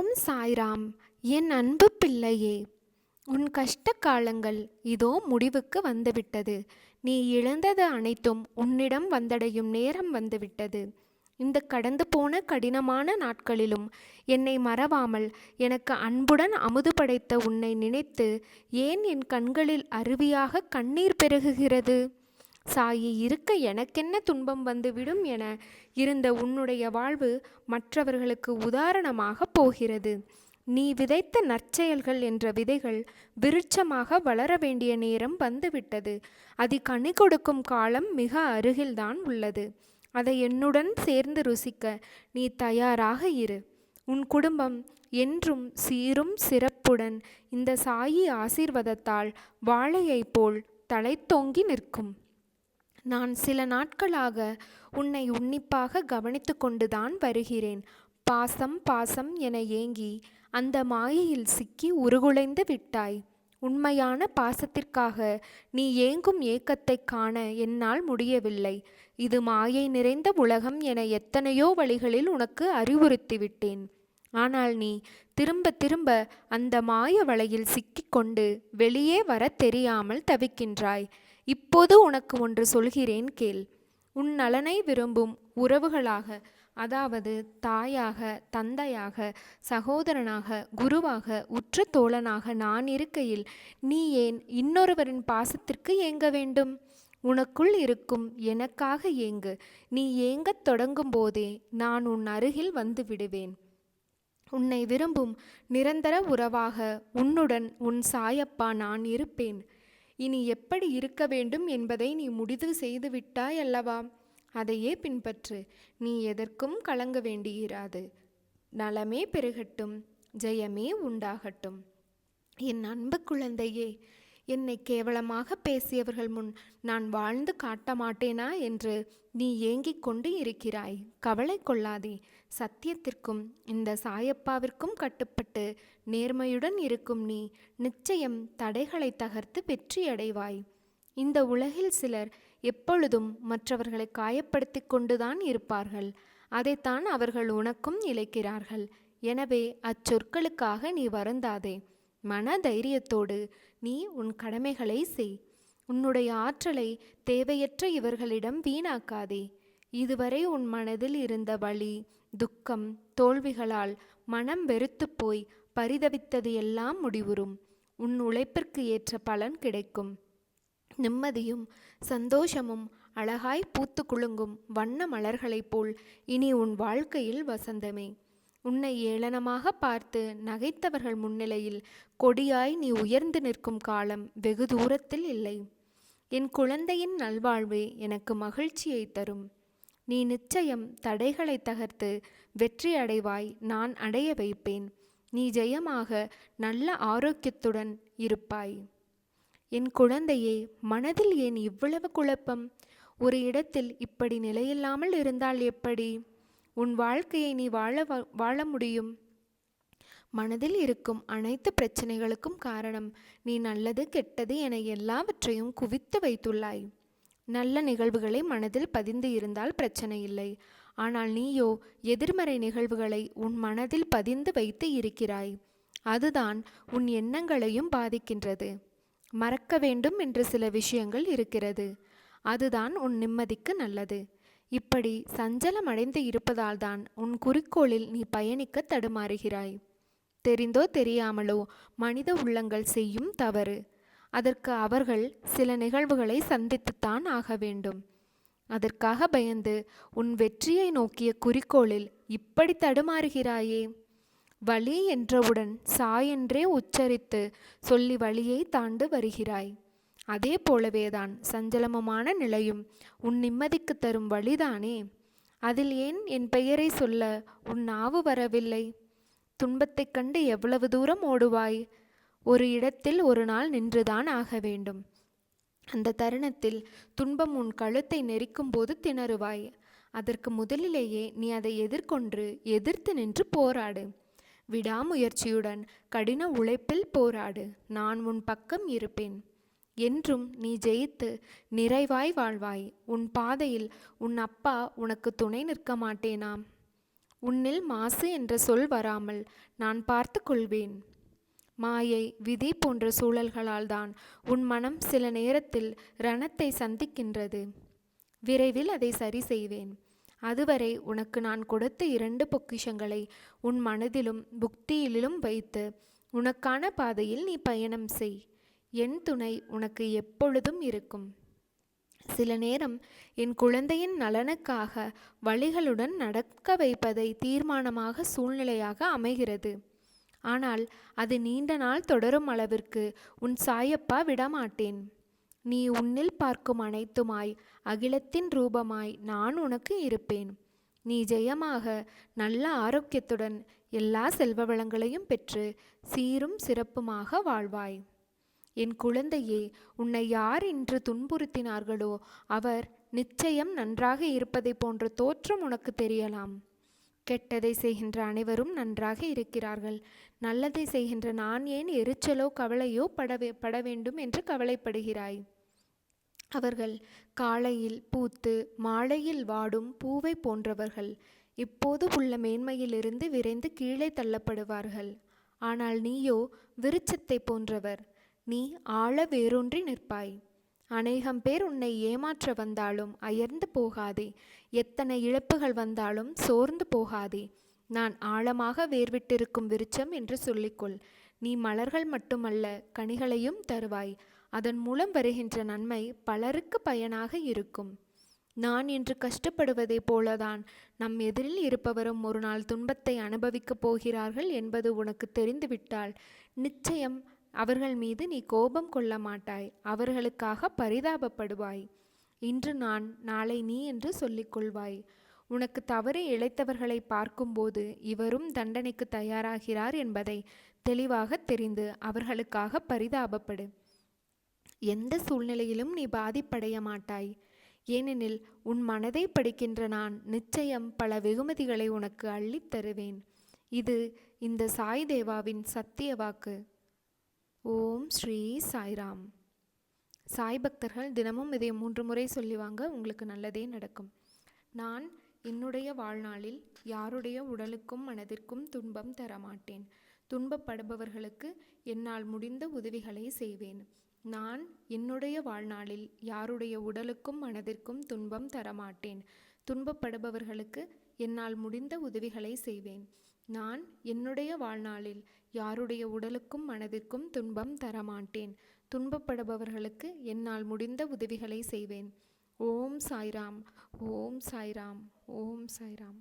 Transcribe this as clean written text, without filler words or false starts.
ஓம் சாய்ராம். என் அன்பு பிள்ளையே, உன் கஷ்ட காலங்கள் இதோ முடிவுக்கு வந்துவிட்டது. நீ இழந்தது அனைத்தும் உன்னிடம் வந்தடையும் நேரம் வந்துவிட்டது. இந்த கடந்து போன கடினமான நாட்களிலும் என்னை மறவாமல் எனக்கு அன்புடன் அமுது படைத்த உன்னை நினைத்து ஏன் என் கண்களில் அருவியாக கண்ணீர் பெருகுகிறது? சாயி இருக்க எனக்கென்ன துன்பம் வந்துவிடும் என இருந்த உன்னுடைய வாழ்வு மற்றவர்களுக்கு உதாரணமாக போகிறது. நீ விதைத்த நற்செயல்கள் என்ற விதைகள் விருட்சமாக வளர வேண்டிய நேரம் வந்துவிட்டது. அது கனி கொடுக்கும் காலம் மிக அருகில்தான் உள்ளது. அதை என்னுடன் சேர்ந்து ருசிக்க நீ தயாராக இரு. உன் குடும்பம் என்றும் சீரும் சிறப்புடன் இந்த சாயி ஆசீர்வாதத்தால் வாழையை போல் தலைத்தோங்கி நிற்கும். நான் சில நாட்களாக உன்னை உன்னிப்பாக கவனித்து கொண்டுதான் வருகிறேன். பாசம் பாசம் என ஏங்கி அந்த மாயையில் சிக்கி உருகுலைந்து விட்டாய். உண்மையான பாசத்திற்காக நீ ஏங்கும் ஏக்கத்தை காண என்னால் முடியவில்லை. இது மாயை நிறைந்த உலகம் என எத்தனையோ வழிகளில் உனக்கு அறிவுறுத்திவிட்டேன். ஆனால் நீ திரும்ப திரும்ப அந்த மாய வலையில் சிக்கிக்கொண்டு வெளியே வர தெரியாமல் தவிக்கின்றாய். இப்போது உனக்கு ஒன்று சொல்கிறேன் கேள். உன் நலனை விரும்பும் உறவுகளாக, அதாவது தாயாக, தந்தையாக, சகோதரனாக, குருவாக, உற்ற தோழனாக நான் இருக்கையில் நீ ஏன் இன்னொருவரின் பாசத்திற்கு ஏங்க வேண்டும்? உனக்குள் இருக்கும் எனக்காக ஏங்கு. நீ ஏங்கத் தொடங்கும் போதே நான் உன் அருகில் வந்து விடுவேன். உன்னை விரும்பும் நிரந்தர உறவாக உன்னுடன் உன் சாயப்பா நான் இருப்பேன். இனி எப்படி இருக்க வேண்டும் என்பதை நீ முடிவு செய்து விட்டாய் அல்லவா? அதையே பின்பற்று. நீ எதற்கும் கலங்க வேண்டியிராது. நலமே பெருகட்டும், ஜெயமே உண்டாகட்டும். என் அன்பு குழந்தையே, என்னை கேவலமாக பேசியவர்கள் முன் நான் வாழ்ந்து காட்ட மாட்டேனா என்று நீ ஏங்கிக் கொண்டு இருக்கிறாய். கவலை கொள்ளாதே. சத்தியத்திற்கும் இந்த சாயப்பாவிற்கும் கட்டுப்பட்டு நேர்மையுடன் இருக்கும் நீ நிச்சயம் தடைகளை தகர்த்து வெற்றியடைவாய். இந்த உலகில் சிலர் எப்பொழுதும் மற்றவர்களை காயப்படுத்தி கொண்டுதான் இருப்பார்கள். அதைத்தான் அவர்கள் உனக்கும் இழைக்கிறார்கள். எனவே அச்சொற்களுக்காக நீ வருந்தாதே. மன தைரியத்தோடு நீ உன் கடமைகளை செய். உன்னுடைய ஆற்றலை தேவையற்ற இவர்களிடம் வீணாக்காதே. இதுவரை உன் மனதில் இருந்த வலி, துக்கம், தோல்விகளால் மனம் வெறுத்து போய் பரிதவித்தது எல்லாம் முடிவுறும். உன் உழைப்பிற்கு ஏற்ற பலன் கிடைக்கும். நிம்மதியும் சந்தோஷமும் அழகாய் பூத்து குலுங்கும் வண்ண மலர்களைப் போல் இனி உன் வாழ்க்கையில் வசந்தமே. உன்னை ஏளனமாக பார்த்து நகைத்தவர்கள் முன்னிலையில் கொடியாய் நீ உயர்ந்து நிற்கும் காலம் வெகு தூரத்தில் இல்லை. என் குழந்தையின் நல்வாழ்வே எனக்கு மகிழ்ச்சியை தரும். நீ நிச்சயம் தடைகளை தகர்த்து வெற்றி அடைவாய். நான் அடைய வைப்பேன். நீ ஜெயமாக நல்ல ஆரோக்கியத்துடன் இருப்பாய். என் குழந்தையே, மனதில் ஏன் இவ்வளவு குழப்பம்? ஒரு இடத்தில் இப்படி நிலையில்லாமல் இருந்தால் எப்படி உன் வாழ்க்கையை நீ வாழ முடியும்? மனதில் இருக்கும் அனைத்து பிரச்சனைகளுக்கும் காரணம் நீ நல்லது கெட்டது என எல்லாவற்றையும் குவித்து வைத்துள்ளாய். நல்ல நிகழ்வுகளை மனதில் பதிந்து இருந்தால் பிரச்சனை இல்லை. ஆனால் நீயோ எதிர்மறை நிகழ்வுகளை உன் மனதில் பதிந்து வைத்து இருக்கிறாய். அதுதான் உன் எண்ணங்களையும் பாதிக்கின்றது. மறக்க வேண்டும் என்று சில விஷயங்கள் இருக்கிறது. அதுதான் உன் நிம்மதிக்கு நல்லது. இப்படி சஞ்சலம் அடைந்து இருப்பதால் தான் உன் குறிக்கோளில் நீ பயணிக்க தடுமாறுகிறாய். தெரிந்தோ தெரியாமலோ மனித உள்ளங்கள் செய்யும் தவறு. அதற்கு அவர்கள் சில நிகழ்வுகளை சந்தித்துத்தான் ஆக வேண்டும். அதற்காக பயந்து உன் வெற்றியை நோக்கிய குறிக்கோளில் இப்படி தடுமாறுகிறாயே. வலி என்றவுடன் சாயென்றே உச்சரித்து சொல்லி வழியை தாண்டு வருகிறாய். அதே போலவேதான் சஞ்சலமுமான நிலையும் உன் நிம்மதிக்கு தரும் வழிதானே. அதில் ஏன் என் பெயரை சொல்ல உன் நாவு வரவில்லை? துன்பத்தைக் கண்டு எவ்வளவு தூரம் ஓடுவாய்? ஒரு இடத்தில் ஒரு நாள் நின்றுதான் ஆக வேண்டும். அந்த தருணத்தில் துன்பம் உன் கழுத்தை நெரிக்கும் போது திணறுவாய். அதற்கு முதலிலேயே நீ அதை எதிர்த்து நின்று போராடு. விடாமுயற்சியுடன் கடின உழைப்பில் போராடு. நான் உன் பக்கம் இருப்பேன். என்றும் நீ ஜெயித்து நிறைவாய் வாழ்வாய். உன் பாதையில் உன் அப்பா உனக்கு துணை நிற்க மாட்டேனா? உன்னில் மாசு என்ற சொல் வராமல் நான் பார்த்து கொள்வேன். மாயை, விதி போன்ற சூழல்களால் தான் உன் மனம் சில நேரத்தில் ரணத்தை சந்திக்கின்றது. விரைவில் அதை சரி செய்வேன். அதுவரை உனக்கு நான் கொடுத்த 2 பொக்கிஷங்களை உன் மனதிலும் புத்தியிலும் வைத்து உனக்கான பாதையில் நீ பயணம் செய். என் துணை உனக்கு எப்பொழுதும் இருக்கும். சில நேரம் என் குழந்தையின் நலனுக்காக வழிகளுடன் நடக்க வைப்பதை தீர்மானமாக சூழ்நிலையாக அமைகிறது. ஆனால் அது நீண்ட நாள் தொடரும் அளவிற்கு உன் சாயப்பா விடமாட்டேன். நீ உன்னில் பார்க்கும் அனைத்துமாய் அகிலத்தின் ரூபமாய் நான் உனக்கு இருப்பேன். நீ ஜெயமாக நல்ல ஆரோக்கியத்துடன் எல்லா செல்வ வளங்களையும் பெற்று சீரும் சிறப்புமாக வாழ்வாய். என் குழந்தையே, உன்னை யார் இன்று துன்புறுத்தினார்களோ அவர் நிச்சயம் நன்றாக இருப்பதை போன்ற தோற்றம் உனக்கு தெரியலாம். கெட்டதை செய்கின்ற அனைவரும் நன்றாக இருக்கிறார்கள். நல்லதை செய்கின்ற நான் ஏன் எரிச்சலோ கவலையோ பட வேண்டும் என்று கவலைப்படுகிறாய்? அவர்கள் காலையில் பூத்து மாலையில் வாடும் பூவை போன்றவர்கள். இப்போது உள்ள மேன்மையிலிருந்து விரைந்து கீழே தள்ளப்படுவார்கள். ஆனால் நீயோ விருட்சத்தை போன்றவர். நீ ஆழ வேரூன்றி நிற்பாய். அநேகம் பேர் உன்னை ஏமாற்ற வந்தாலும் அயர்ந்து போகாதே. எத்தனை இழப்புகள் வந்தாலும் சோர்ந்து போகாதே. நான் ஆழமாக வேர்விட்டிருக்கும் விருட்சம் என்று சொல்லிக்கொள். நீ மலர்கள் மட்டுமல்ல, கனிகளையும் தருவாய். அதன் மூலம் வருகின்ற நன்மை பலருக்கு பயனாக இருக்கும். நான் இன்று கஷ்டப்படுவதை போலதான் நம் எதிரில் இருப்பவரும் ஒரு நாள் துன்பத்தை அனுபவிக்கப் போகிறார்கள் என்பது உனக்கு தெரிந்துவிட்டால் நிச்சயம் அவர்கள் மீது நீ கோபம் கொள்ள மாட்டாய். அவர்களுக்காக பரிதாபப்படுவாய். இன்று நான், நாளை நீ என்று சொல்லிக்கொள்வாய். உனக்கு தவறு இழைத்தவர்களை பார்க்கும்போது இவரும் தண்டனைக்கு தயாராகிறார் என்பதை தெளிவாக தெரிந்து அவர்களுக்காக பரிதாபப்படு. எந்த சூழ்நிலையிலும் நீ பாதிப்படைய மாட்டாய். ஏனெனில் உன் மனதை படிக்கின்ற நான் நிச்சயம் பல வெகுமதிகளை உனக்கு அள்ளித் தருவேன். இது இந்த சாய் தேவாவின் சத்திய வாக்கு. ஓம் ஸ்ரீ சாய்ராம். சாய் பக்தர்கள் தினமும் இதை 3 முறை சொல்லிவாங்க, உங்களுக்கு நல்லதே நடக்கும். நான் என்னுடைய வாழ்நாளில் யாருடைய உடலுக்கும் மனதிற்கும் துன்பம் தரமாட்டேன். துன்பப்படுபவர்களுக்கு என்னால் முடிந்த உதவிகளை செய்வேன். நான் என்னுடைய வாழ்நாளில் யாருடைய உடலுக்கும் மனதிற்கும் துன்பம் தரமாட்டேன். துன்பப்படுபவர்களுக்கு என்னால் முடிந்த உதவிகளை செய்வேன். நான் என்னுடைய வாழ்நாளில் யாருடைய உடலுக்கும் மனதிற்கும் துன்பம் தரமாட்டேன். துன்பப்படுபவர்களுக்கு என்னால் முடிந்த உதவிகளை செய்வேன். ஓம் சாய்ராம், ஓம் சாய்ராம், ஓம் சாய்ராம்.